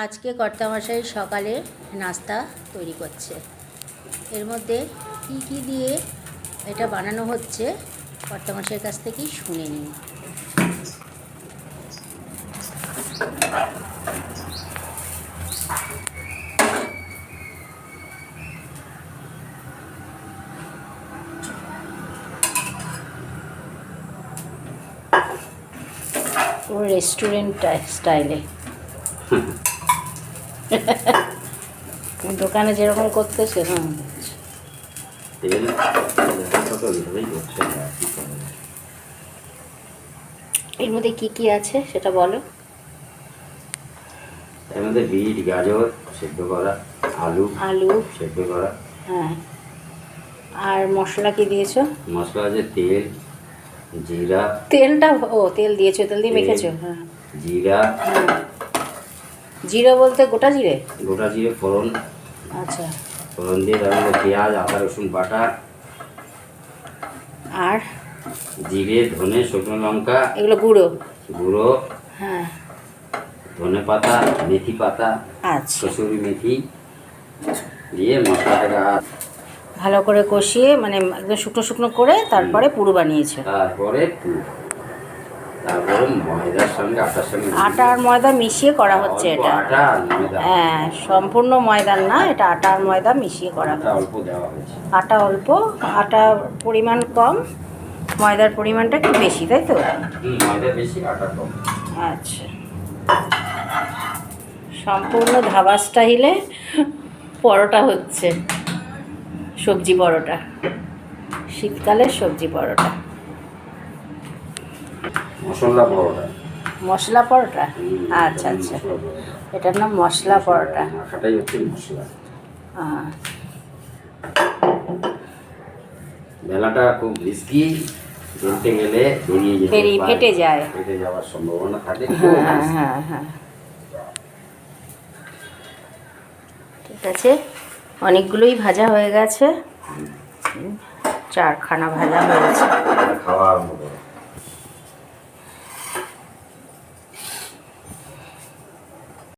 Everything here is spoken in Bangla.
আজকে কর্তামশাই সকালে নাস্তা তৈরি করছে। এর মধ্যে কি কি দিয়ে এটা বানানো হচ্ছে কর্তামশাইয়ের কাছ থেকেই শুনে নিন। পুরো রেস্টুরেন্ট স্টাইলে দোকানে যেরকম করতে সেরকম। এর মধ্যে কি কি আছে সেটা বলো। এর মধ্যে বিট, গাজর সেদ্ধ করা, আলু সেদ্ধ করা। হ্যাঁ, আর মশলা কি দিয়েছো? মশলা আছে তেল, জিরা। তেলটা তেল দিয়েছো, তেল দিয়ে মেখেছো? হ্যাঁ, জিরা। হ্যাঁ, জিরা বলতে গোটা জিরে? গোটা জিরে ফোড়ন। আচ্ছা, ফোড়ন দিয়ে তার মধ্যে পেঁয়াজ, আদা, রসুন বাটা, আর জিরে, ধনে, শুকনো লঙ্কা, এগুলো গুঁড়ো। হ্যাঁ, ধনে পাতা, মেথি পাতা, আচ্ছা, কসুরি মেথি দিয়ে মশলাটাকে ভালো করে কষিয়ে মানে একদম শুকনো শুকনো করে তারপরে পুরো বানিয়েছো। তারপরে ময়দার সঙ্গে আটার সঙ্গে আটা আর ময়দা মিশিয়ে করা হচ্ছে এটা। আটা আর ময়দা, হ্যাঁ, সম্পূর্ণ ময়দার না, এটা আটা আর ময়দা মিশিয়ে করা হচ্ছে। অল্প দেওয়া হয়েছে। আটা অল্প, আটার পরিমাণ কম, ময়দার পরিমাণটা একটু বেশি, তাই তো? ময়দা বেশি, আটা কম। আচ্ছা, সম্পূর্ণ ধাবা স্টাইলে পরোটা হচ্ছে, সবজি পরোটা, শীতকালের সবজি পরোটা, মশলা পরোটা। মশলা পরোটা। আচ্ছা আচ্ছা, এটার নাম মশলা পরোটা। মাখাটাই হচ্ছে মশলা। বেলাটা খুব রিস্কি, বেলতে গেলে ফেটে যায়, ফেটে যাওয়ার সম্ভাবনা থাকে। হ্যাঁ হ্যাঁ হ্যাঁ, ঠিক আছে। অনেকগুলোই ভাজা হয়ে গেছে, 4খানা ভাজা হয়েছে। খাওয়া আরম্ভ করো।